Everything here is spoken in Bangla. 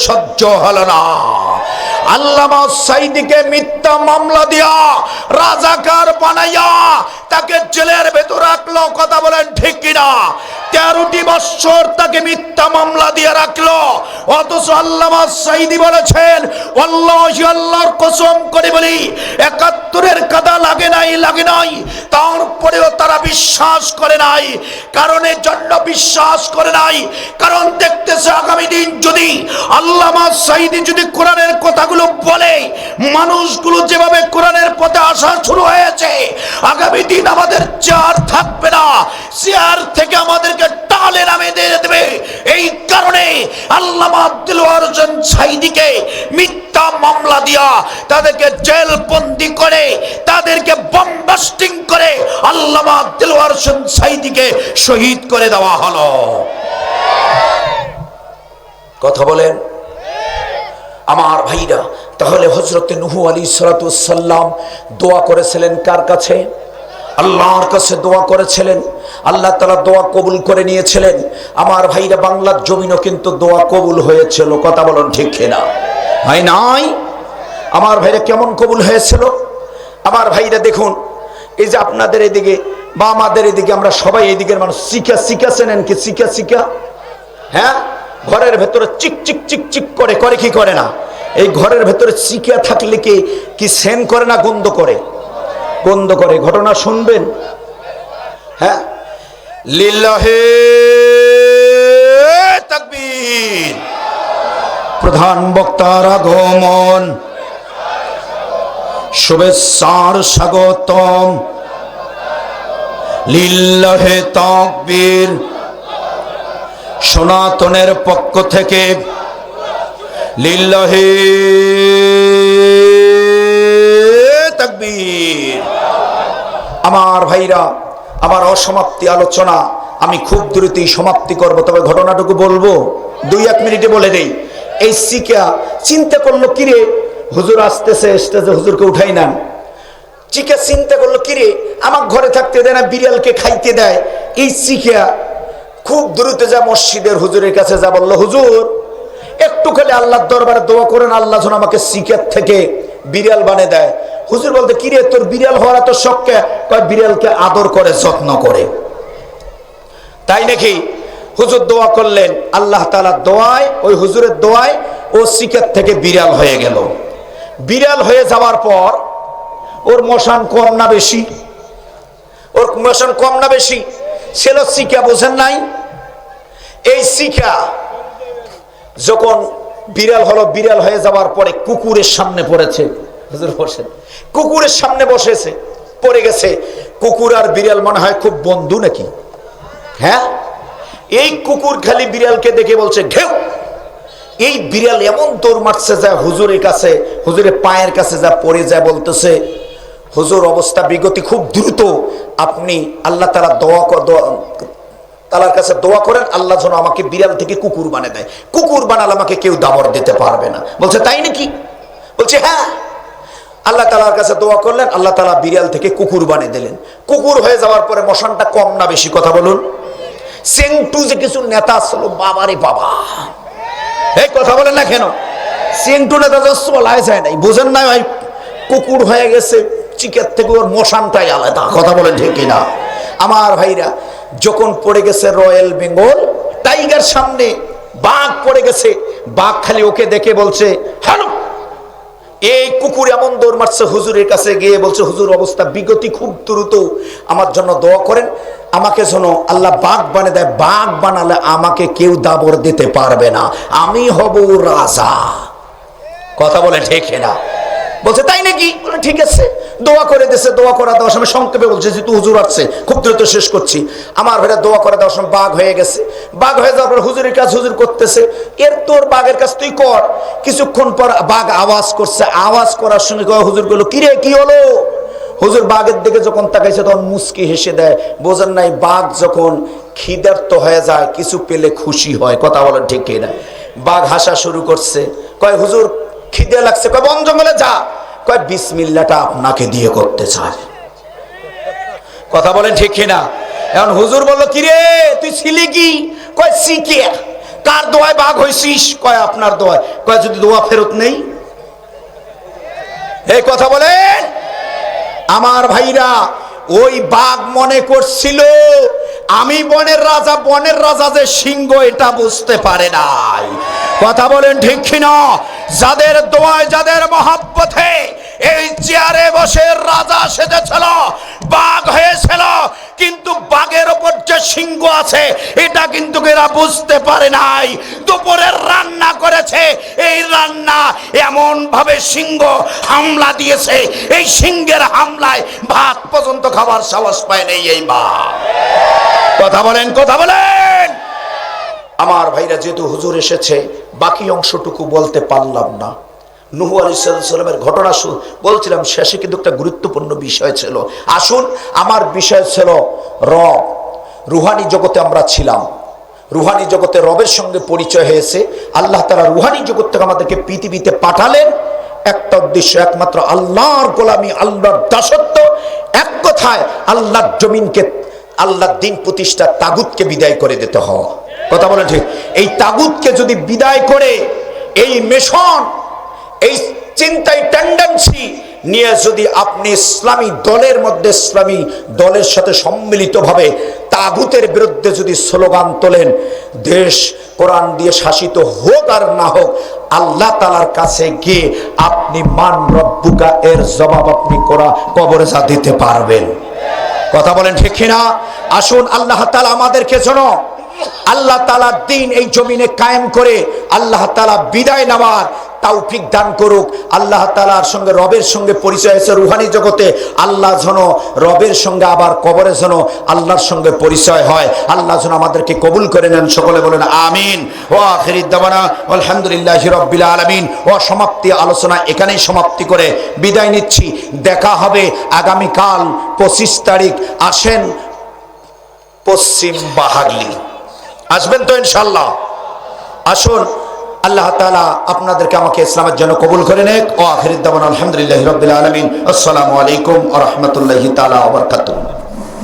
সহ্য হলো না। আল্লামা সাঈদীকে মিথ্যা মামলা দিয়া রাজাকার বানাইয়া তাকে জেলের ভেতর রাখলো। কথা বলেন ঠিক কিনা? 13টি বছর তাকে মিথ্যা মামলা দিয়ে রাখলো। অথচ আল্লামা সাঈদী বলেছেন, আল্লাহি, আল্লাহর কসম করে বলি 71-এর কাদা লাগে নাই, তারপরেও তারা বিশ্বাস করে নাই। কারণের জন্য বিশ্বাস করে নাই, কারণ দেখতেছে আগামী দিন যদি আল্লামা সাঈদী যদি কোরআনের কথাগুলো বলে, মানুষগুলো যেভাবে কোরআনের পথে আসা শুরু হয়েছে, আগামী দিন আমাদের চেয়ার থাকবে না, চেয়ার থেকে আমাদেরকে টালে নামিয়ে দিয়ে দেবে। এই কারণে আল্লামা দিলওয়ার হোসেন সাঈদীকে মিথ্যা মামলা দিয়া তাদেরকে জেল বন্দি করে, তাদেরকে বম্বাস্টিং করে আল্লামা দিলওয়ার হোসেন সাঈদীকে শহীদ করে দেওয়া হলো। কথা বলেন আমার ভাইরা। তাহলে হযরত নূহ আলাইহিস সালাতু ওয়াস সালাম দোয়া করেছিলেন কার কাছে? আল্লাহর কাছে দোয়া করেছিলেন। আল্লাহ তাআলা দোয়া কবুল করে নিয়েছিলেন। আমার ভাইরা, বাংলার জমিনও কিন্তু দোয়া কবুল হয়েছিল। কথা বলেন ঠিক কিনা? হয় নাই? আমার ভাইরা, কেমন কবুল হয়েছিল? আমার ভাইরা দেখুন, এই যে আপনাদের এদিকে বা আমাদের এদিকে, আমরা সবাই এদিকের মানুষ চিকা চেনেন কি? চিকা, হ্যাঁ, ঘরের ভেতরে চিক চিক চিক চিক করে, করে কি করে না? এই ঘরের ভেতরে চিকা থাকলে কি সেন করে না গন্ধ করে? গন্ধ করে। ঘটনা শুনবেন। হ্যাঁ, লিল্লাহে তাকবীর। প্রধান বক্তার আগমন, শুভেচ্ছার স্বাগতম। লিল্লাহে তাকবীর। সনাতনের পক্ষ থেকে লিল্লাহে তাকবীর। আমার ভাইরা, আমার অসমাপ্তি আলোচনা আমি খুব দ্রুতই সমাপ্তি করব, তবে ঘটনাটুকু বলবো 2-1 মিনিটে বলে দেই। এই চিকা চিন্তা করলো, কিরে হুজুর আসতেছে স্টেজে, হুজুরকে উঠাই না। চিকা চিন্তা করলো, কিরে আমার ঘরে থাকতে দেয় না, বিড়ালকে খাইতে দেয়। এই চিকা খুব দ্রুত যা মসজিদের হুজুরের কাছে যা বললো, হুজুর একটু খালি আল্লাহর দরবারে দোয়া করেন, আল্লাহ যেন আমাকে চিকার থেকে বিড়াল বানিয়ে দেয়। হুজুর বলতে, কিরে তোর বিড়াল হওয়ার এত শখ? কয় বিড়ালকে আদর করে, যত্ন করে। তাই নাকি? হুজুর দোয়া করলেন, আল্লাহ তাআলার দোয়ায়, ওই হুজুরের দোয়ায় ও চিকার থেকে বিড়াল হয়ে গেল। বিড়াল হয়ে যাওয়ার পর ওর মশান কম না বেশি? ওর মশান কম না বেশি? ছিল চিকা, বোঝেন নাই? এই চিকা যখন বিড়াল হলো, বিড়াল হয়ে যাওয়ার পরে কুকুরের সামনে পড়েছে। হুজুর বসেন, কুকুরের সামনে বসেছে, পড়ে গেছে। কুকুর আর বিড়াল মনে হয় খুব বন্ধু নাকি? হ্যাঁ, এই কুকুর খালি বিড়ালকে দেখে বলছে ঘেউ। এই বিড়াল এমন দৌড় মারছে যা হুজুরের কাছে, হুজুরের পায়ের কাছে যা পড়ে যায়, বলতেছে হুজুর অবস্থা বিগতি খুব দ্রুত, আপনি আল্লাহ তাআলার কাছে দোয়া করেন, আল্লাহ যেন আমাকে বিড়াল থেকে কুকুর বানিয়ে দেয়। কুকুর বানালে আমাকে কেউ দাবর দিতে পারবে না। বলছে তাই নাকি? বলছে হ্যাঁ। আল্লাহ তাআলার কাছে দোয়া করলেন, আল্লাহ তাআলা বিড়াল থেকে কুকুর বানিয়ে দিলেন। কুকুর হয়ে যাওয়ার পরে মশানটা কম না বেশি? কথা বলুন। সেন্টু যে কিছু নেতা ছিল, বাবারে বাবা, এই কথা বলেন না কেন? সেন্টু নেতা বলাই যায় নাই, বোঝেন না ভাই? কুকুর হয়ে গেছে, চিকের থেকে ওর মশানটাই আলাদা। কথা বলেন ঠিক কিনা? আমার ভাইরা, যখন পড়ে গেছে রয়্যাল বেঙ্গল টাইগার সামনে, বাঘ পড়ে গেছে, বাঘ খালি ওকে দেখে বলছে হ্যালো। এই কুকুর এমন দৌড় মারছে হুজুরের কাছে গিয়ে বলছে, হুজুর অবস্থা বিগতি খুব দ্রুত, আমার জন্য দোয়া করেন, আমাকে যেন আল্লাহ বাঘ বানিয়ে দেয়। বাঘ বানালে আমাকে কেউ দাবর দিতে পারবে না, আমি হব রাজা। কথা বলে ঠিক না? বলছে তাই নাকি? বলে ঠিক আছে, দোয়া করে দিয়েছে। দোয়া করা দেওয়ার সময় সংক্ষেপে বলছে যে তুই হুজুর আসছে, খুব দ্রুত শেষ করছি। আমার ভাইরা, দোয়া করে দেওয়ার সময় বাঘ হয়ে গেছে। বাঘ হয়ে যাওয়ার পর হুজুরের কাজ হুজুর করতেছে, এর তোর বাঘের কাজ তুই কর। কিছুক্ষণ পর বাঘ আওয়াজ করছে, আওয়াজ করার সঙ্গে হুজুর বলল, কিরে কি হলো? হুজুর বাঘের দিকে যখন তাকাইছে তখন মুচকি হেসে দেয়। বোঝেন নাই? বাঘ যখন খিদার্ত হয়ে যায়, কিছু পেলে খুশি হয়। কথা বলেন ঠিক কিনা? বাঘ হাসা শুরু করছে, কয় হুজুর খিদে লাগছে, কয় বন জঙ্গলে যা, কয় বিসমিল্লাহটা আপনাকে দিয়ে করতে চায়। কথা বলেন ঠিক কিনা? এখন হুজুর বলল, কিরে তুই ছিলি কি? কয় চিকে। কার দোয়ায় বাঘ হইছিস? কয় আপনার দোয়ায়। কয় যদি দোয়া ফেরত নেই? এই কথা বলেন আমার ভাইরা। ওই বাঘ মনে করছিল আমি বনের রাজা, বনের রাজা যে সিংহ এটা বুঝতে পারে নাই। কথা বলেন ঠিক কিনা? যাদের দোয়ায়, যাদের মহাব্বতে এই চেয়ারে বসে রাজা সেজেছিল, বাঘ হয়েছিল, কিন্তু বাঘের ওপর যে সিংহ আছে এটা কিন্তু এরা বুঝতে পারে নাই। দুপুরের রান্না করেছে, এই রান্না এমন ভাবে সিংহ হামলা দিয়েছে, এই সিংহের হামলায় ভাত পর্যন্ত খাবার সাহস পায় নেই এই বাঘ। কথা বলেন, কথা বলেন আমার ভাইরা। যেহেতু হুজুর এসেছে বাকি অংশটুকু বলতে পারলাম না। নূহ আলাইহিস সালামের ঘটনা বলছিলাম, শেষে কিন্তু একটা গুরুত্বপূর্ণ বিষয় ছিল। আসুন, আমার বিষয় ছিল রব। রুহানি জগতে আমরা ছিলাম, রুহানি জগতে রবের সঙ্গে পরিচয় হয়েছে। আল্লাহ তাআলা রুহানি জগৎ থেকে আমাদেরকে পৃথিবীতে পাঠালেন একটা উদ্দেশ্য, একমাত্র আল্লাহর গোলামি, আল্লাহর দাসত্ব। এক কথায় আল্লাহর জমিনকে, আল্লাহর দিন প্রতিষ্ঠা, তাগুতকে বিদায় করে দিতে হয়। কথা বলেন ঠিক? এই তাগুতকে যদি বিদায় করে, এই মিশন, এই চিন্তাই টেন্ডেন্সি নিয়ে যদি আপনি ইসলামী দলের মধ্যে, ইসলামী দলের সাথে সম্মিলিতভাবে তাগুতের বিরুদ্ধে যদি স্লোগান তোলেন, দেশ কোরআন দিয়ে শাসিত হোক আর না হোক, আল্লাহ তাআলার কাছে গিয়ে আপনি মান রব্বুকা এর জবাব আপনি কবরে যা দিতে পারবেন। কথা বলেন ঠিক কিনা? আসুন, আল্লাহ তাআলা আমাদেরকে যেন আল্লাহ তাআলার দ্বীন এই জমিনে কায়েম করে আল্লাহ তাআলা বিদায় নেওয়ার তৌফিক দান করুক। আল্লাহ তাআলার সঙ্গে, রবের সঙ্গে পরিচয় হয়েছে রুহানি জগতে, আল্লাহ যেন রবের সঙ্গে আবার কবরে যেন আল্লাহর সঙ্গে পরিচয় হয়। আল্লাহ যেন আমাদেরকে কবুল করে নেন। সকলে বলেন আমিন। ও আখিরি দাওয়ানা আলহামদুলিল্লাহি রাব্বিল আলামিন। ও সমাপ্তি, আলোচনা এখানেই সমাপ্তি করে বিদায় নিচ্ছি। দেখা হবে আগামীকাল 25 তারিখ। আসেন পশ্চিম বাহাগলি, আসবেন তো ইনশাআল্লাহ? আসুন, আল্লাহ তাআলা আপনাদেরকে আমাকে ইসলামের জন্য কবুল করে নেক। ও আখিরি দাওয়ানা আলহামদুলিল্লাহি রাব্বিল আলামিন। আসসালামু আলাইকুম ওয়া রাহমাতুল্লাহি তাআলা ওয়া বারাকাতুহু।